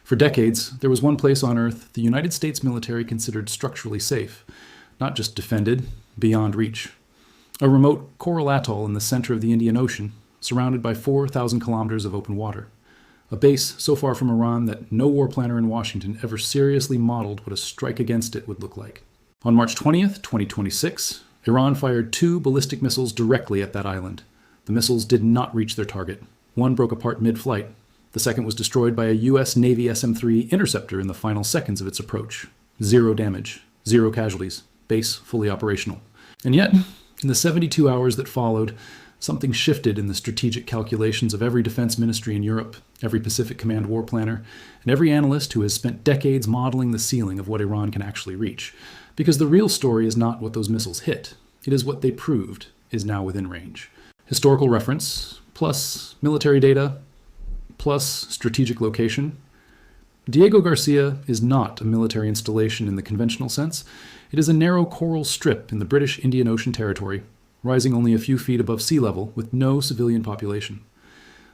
For decades, there was one place on Earth the United States military considered structurally safe, not just defended, beyond reach. A remote coral atoll in the center of the Indian Ocean, surrounded by 4,000 kilometers of open water. A base so far from Iran that no war planner in Washington ever seriously modeled what a strike against it would look like. On March 20th, 2026, Iran fired 2 ballistic missiles directly at that island. The missiles did not reach their target. One broke apart mid-flight. The second was destroyed by a U.S. Navy SM-3 interceptor in the final seconds of its approach. 0 damage, 0 casualties, base fully operational. And yet, in the 72 hours that followed, something shifted in the strategic calculations of every defense ministry in Europe, every Pacific Command war planner, and every analyst who has spent decades modeling the ceiling of what Iran can actually reach. Because the real story is not what those missiles hit. It is what they proved is now within range. Historical reference, plus military data, plus strategic location. Diego Garcia is not a military installation in the conventional sense. It is a narrow coral strip in the British Indian Ocean territory, rising only a few feet above sea level with no civilian population.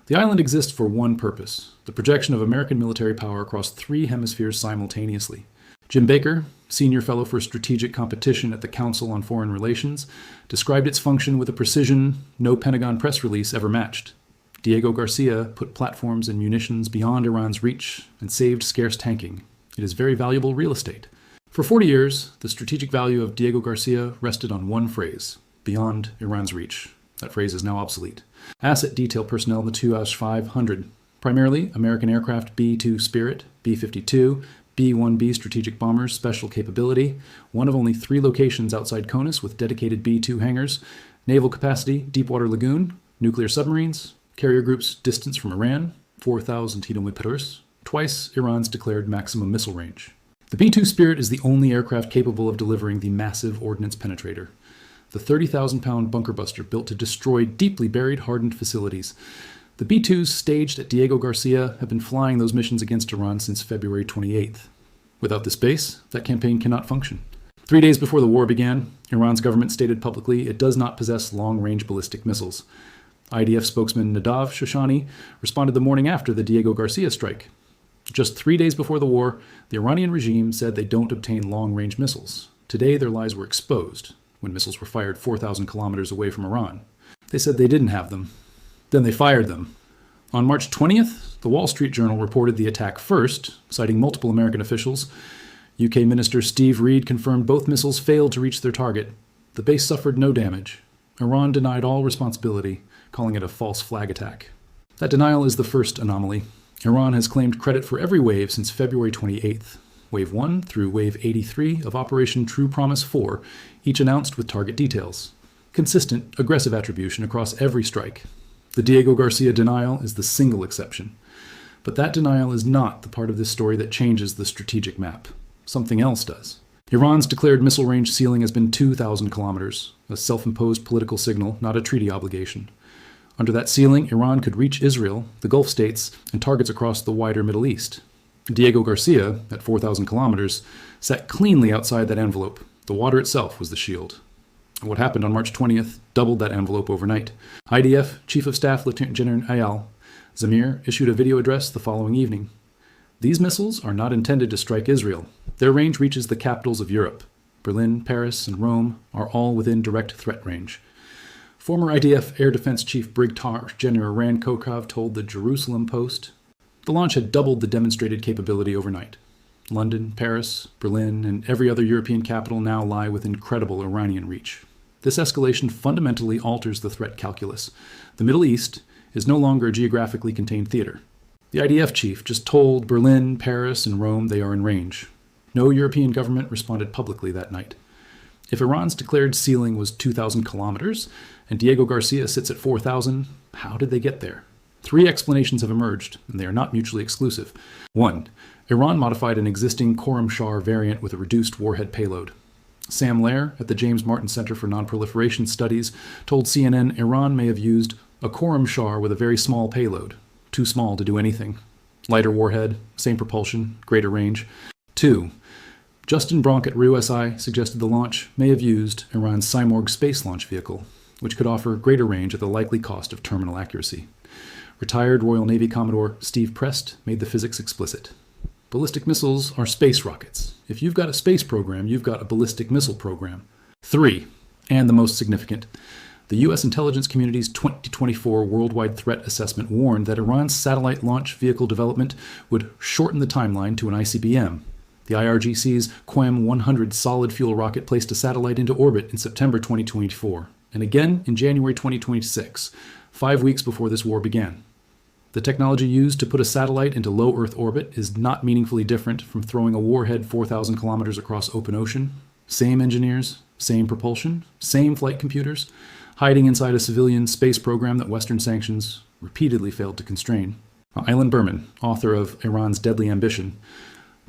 The island exists for one purpose, the projection of American military power across 3 hemispheres simultaneously. Jim Baker, Senior Fellow for Strategic Competition at the Council on Foreign Relations, described its function with a precision no Pentagon press release ever matched. Diego Garcia put platforms and munitions beyond Iran's reach and saved scarce tanking. It is very valuable real estate. For 40 years, the strategic value of Diego Garcia rested on one phrase, beyond Iran's reach. That phrase is now obsolete. Asset detail personnel Matuash 500, primarily American aircraft B-2 Spirit, B-52, B-1B strategic bombers, special capability, one of only 3 locations outside CONUS with dedicated B-2 hangars, naval capacity, Deepwater Lagoon, nuclear submarines, carrier groups distance from Iran, 4,000 km, twice Iran's declared maximum missile range. The B-2 Spirit is the only aircraft capable of delivering the massive ordnance penetrator. The 30,000-pound bunker buster built to destroy deeply buried hardened facilities. The B-2s staged at Diego Garcia have been flying those missions against Iran since February 28th. Without this base, that campaign cannot function. 3 days before the war began, Iran's government stated publicly it does not possess long-range ballistic missiles. IDF spokesman Nadav Shoshani responded the morning after the Diego Garcia strike. Just 3 days before the war, the Iranian regime said they don't obtain long-range missiles. Today, their lies were exposed when missiles were fired 4,000 kilometers away from Iran. They said they didn't have them. Then they fired them. On March 20th, the Wall Street Journal reported the attack first, citing multiple American officials. UK Minister Steve Reed confirmed both missiles failed to reach their target. The base suffered no damage. Iran denied all responsibility, calling it a false flag attack. That denial is the first anomaly. Iran has claimed credit for every wave since February 28th. Wave 1 through Wave 83 of Operation True Promise 4, each announced with target details. Consistent, aggressive attribution across every strike. The Diego Garcia denial is the single exception. But that denial is not the part of this story that changes the strategic map. Something else does. Iran's declared missile range ceiling has been 2,000 kilometers, a self-imposed political signal, not a treaty obligation. Under that ceiling, Iran could reach Israel, the Gulf states, and targets across the wider Middle East. Diego Garcia, at 4,000 kilometers, sat cleanly outside that envelope. The water itself was the shield. What happened on March 20th doubled that envelope overnight. IDF Chief of Staff Lieutenant General Zamir issued a video address the following evening. These missiles are not intended to strike Israel. Their range reaches the capitals of Europe. Berlin, Paris, and Rome are all within direct threat range. Former IDF Air Defense Chief Brigadier General Ran Kokov told the Jerusalem Post, the launch had doubled the demonstrated capability overnight. London, Paris, Berlin, and every other European capital now lie within credible Iranian reach. This escalation fundamentally alters the threat calculus. The Middle East is no longer a geographically contained theater. The IDF chief just told Berlin, Paris, and Rome they are in range. No European government responded publicly that night. If Iran's declared ceiling was 2,000 kilometers, and Diego Garcia sits at 4,000, how did they get there? 3 explanations have emerged, and they are not mutually exclusive. 1. Iran modified an existing Khorramshahr variant with a reduced warhead payload. Sam Lair at the James Martin Center for Nonproliferation Studies told CNN Iran may have used a Khorramshahr with a very small payload, too small to do anything. Lighter warhead, same propulsion, greater range. 2. Justin Bronk at RUSI suggested the launch may have used Iran's Simorgh space launch vehicle, which could offer greater range at the likely cost of terminal accuracy. Retired Royal Navy Commodore Steve Prest made the physics explicit. Ballistic missiles are space rockets. If you've got a space program, you've got a ballistic missile program. 3, and the most significant, the U.S. intelligence community's 2024 Worldwide Threat Assessment warned that Iran's satellite launch vehicle development would shorten the timeline to an ICBM. The IRGC's QAM-100 solid fuel rocket placed a satellite into orbit in September 2024, and again in January 2026, 5 weeks before this war began. The technology used to put a satellite into low Earth orbit is not meaningfully different from throwing a warhead 4,000 kilometers across open ocean. Same engineers, same propulsion, same flight computers, hiding inside a civilian space program that Western sanctions repeatedly failed to constrain. Aylan Berman, author of Iran's Deadly Ambition,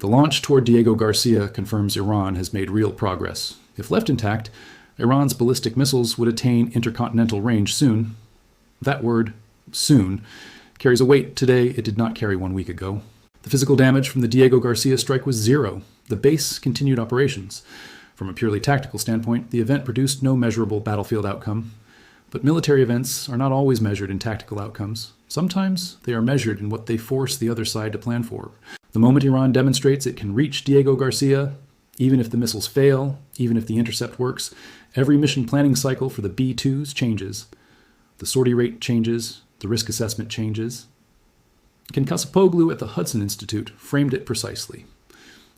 the launch toward Diego Garcia confirms Iran has made real progress. If left intact, Iran's ballistic missiles would attain intercontinental range soon. That word, soon, carries a weight today it did not carry 1 week ago. The physical damage from the Diego Garcia strike was zero. The base continued operations. From a purely tactical standpoint, the event produced no measurable battlefield outcome. But military events are not always measured in tactical outcomes. Sometimes they are measured in what they force the other side to plan for. The moment Iran demonstrates it can reach Diego Garcia, even if the missiles fail, even if the intercept works, every mission planning cycle for the B-2s changes. The sortie rate changes, the risk assessment changes. Ken Kasapoglu at the Hudson Institute framed it precisely.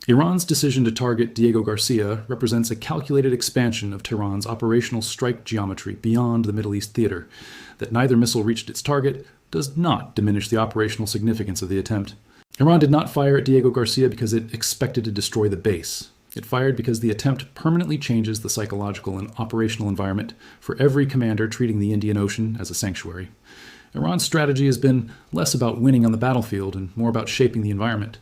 Iran's decision to target Diego Garcia represents a calculated expansion of Tehran's operational strike geometry beyond the Middle East theater. That neither missile reached its target does not diminish the operational significance of the attempt. Iran did not fire at Diego Garcia because it expected to destroy the base. It fired because the attempt permanently changes the psychological and operational environment for every commander treating the Indian Ocean as a sanctuary. Iran's strategy has been less about winning on the battlefield and more about shaping the environment,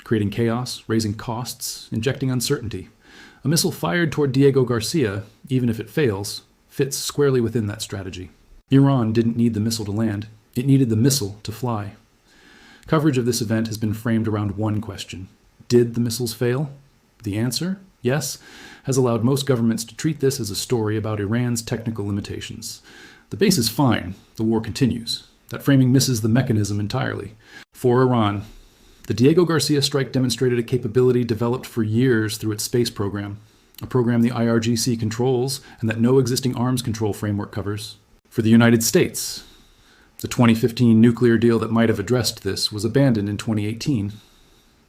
creating chaos, raising costs, injecting uncertainty. A missile fired toward Diego Garcia, even if it fails, fits squarely within that strategy. Iran didn't need the missile to land. It needed the missile to fly. Coverage of this event has been framed around one question. Did the missiles fail? The answer, yes, has allowed most governments to treat this as a story about Iran's technical limitations. The base is fine. The war continues. That framing misses the mechanism entirely. For Iran, the Diego Garcia strike demonstrated a capability developed for years through its space program, a program the IRGC controls and that no existing arms control framework covers. For the United States, the 2015 nuclear deal that might have addressed this was abandoned in 2018.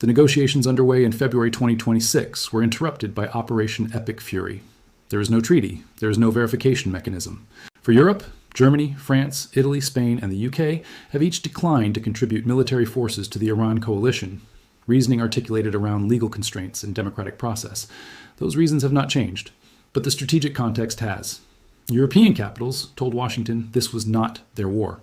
The negotiations underway in February 2026 were interrupted by Operation Epic Fury. There is no treaty. There is no verification mechanism. For Europe, Germany, France, Italy, Spain, and the UK have each declined to contribute military forces to the Iran coalition, reasoning articulated around legal constraints and democratic process. Those reasons have not changed, but the strategic context has. European capitals told Washington this was not their war.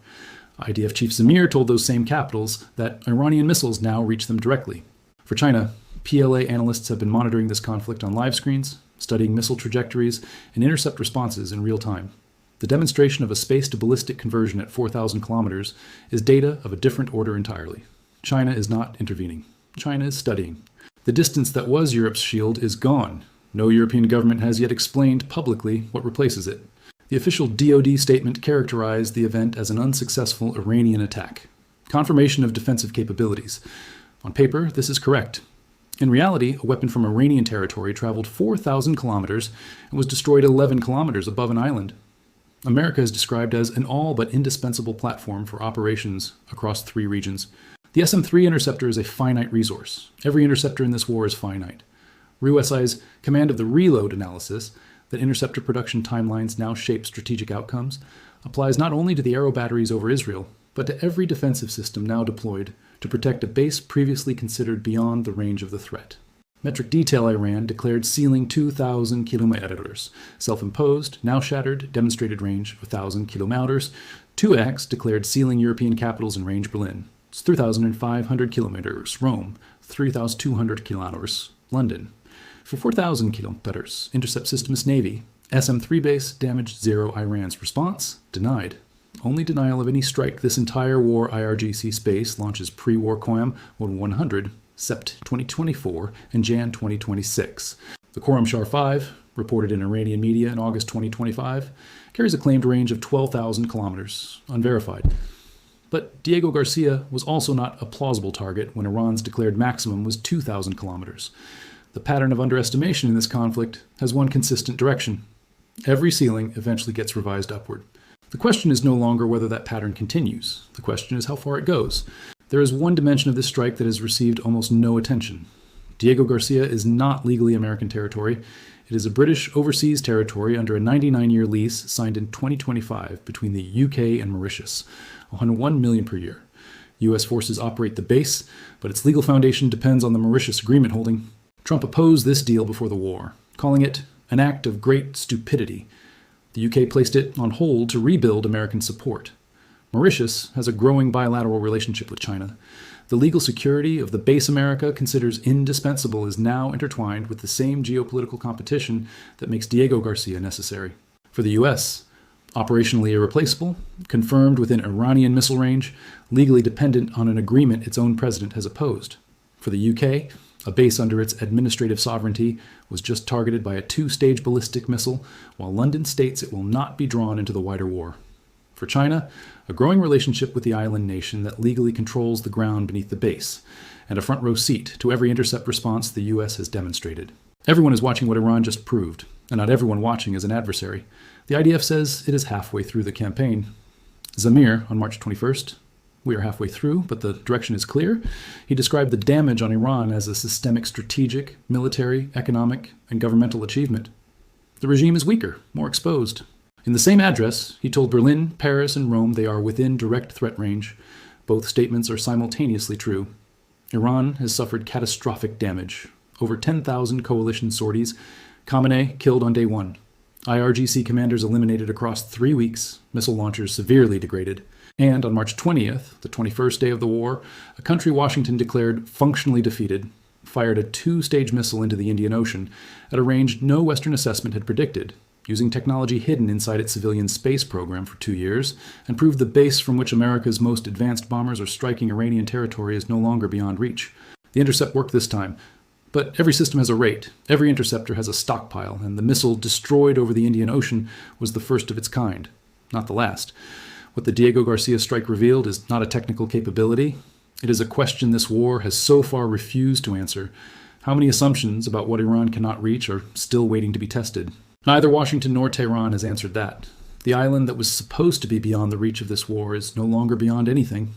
IDF Chief Zamir told those same capitals that Iranian missiles now reach them directly. For China, PLA analysts have been monitoring this conflict on live screens, studying missile trajectories, and intercept responses in real time. The demonstration of a space-to-ballistic conversion at 4,000 kilometers is data of a different order entirely. China is not intervening. China is studying. The distance that was Europe's shield is gone. No European government has yet explained publicly what replaces it. The official DoD statement characterized the event as an unsuccessful Iranian attack. Confirmation of defensive capabilities. On paper, this is correct. In reality, a weapon from Iranian territory traveled 4,000 kilometers and was destroyed 11 kilometers above an island. America is described as an all but indispensable platform for operations across 3 regions. The SM-3 interceptor is a finite resource. Every interceptor in this war is finite. RUSI's command of the reload analysis, that interceptor production timelines now shape strategic outcomes, applies not only to the aero batteries over Israel, but to every defensive system now deployed to protect a base previously considered beyond the range of the threat. Metric Detail Iran declared ceiling 2,000 kilometers. Self-imposed, now shattered, demonstrated range of 1,000 kilometers. 2X declared ceiling European capitals and range Berlin. It's 3,500 kilometers. Rome, 3,200 kilometers. London. For 4,000 kilometers, Intercept Systems Navy. SM-3 base, damaged 0. Iran's response, denied. Only denial of any strike this entire war IRGC space launches pre-war QAM 100, Sept 2024 and Jan 2026. The Khorramshahr 5, reported in Iranian media in August 2025, carries a claimed range of 12,000 kilometers, unverified. But Diego Garcia was also not a plausible target when Iran's declared maximum was 2,000 kilometers. The pattern of underestimation in this conflict has one consistent direction. Every ceiling eventually gets revised upward. The question is no longer whether that pattern continues. The question is how far it goes. There is one dimension of this strike that has received almost no attention. Diego Garcia is not legally American territory. It is a British overseas territory under a 99-year lease signed in 2025 between the UK and Mauritius, $101 million per year. U.S. forces operate the base, but its legal foundation depends on the Mauritius agreement holding. Trump opposed this deal before the war, calling it an act of great stupidity. The UK placed it on hold to rebuild American support. Mauritius has a growing bilateral relationship with China. The legal security of the base America considers indispensable is now intertwined with the same geopolitical competition that makes Diego Garcia necessary. For the U.S., operationally irreplaceable, confirmed within Iranian missile range, legally dependent on an agreement its own president has opposed. For the UK, a base under its administrative sovereignty was just targeted by a 2-stage ballistic missile, while London states it will not be drawn into the wider war. For China, a growing relationship with the island nation that legally controls the ground beneath the base, and a front-row seat to every intercept response the U.S. has demonstrated. Everyone is watching what Iran just proved, and not everyone watching is an adversary. The IDF says it is halfway through the campaign. Zamir, on March 21st, we are halfway through, but the direction is clear. He described the damage on Iran as a systemic strategic, military, economic, and governmental achievement. The regime is weaker, more exposed. In the same address, he told Berlin, Paris, and Rome they are within direct threat range. Both statements are simultaneously true. Iran has suffered catastrophic damage. Over 10,000 coalition sorties. Khamenei killed on day one. IRGC commanders eliminated across 3 weeks. Missile launchers severely degraded. And on March 20th, the 21st day of the war, a country Washington declared functionally defeated fired a 2-stage missile into the Indian Ocean at a range no Western assessment had predicted, using technology hidden inside its civilian space program for 2 years, and proved the base from which America's most advanced bombers are striking Iranian territory is no longer beyond reach. The intercept worked this time, but every system has a rate, every interceptor has a stockpile, and the missile destroyed over the Indian Ocean was the first of its kind, not the last. What the Diego Garcia strike revealed is not a technical capability. It is a question this war has so far refused to answer. How many assumptions about what Iran cannot reach are still waiting to be tested? Neither Washington nor Tehran has answered that. The island that was supposed to be beyond the reach of this war is no longer beyond anything.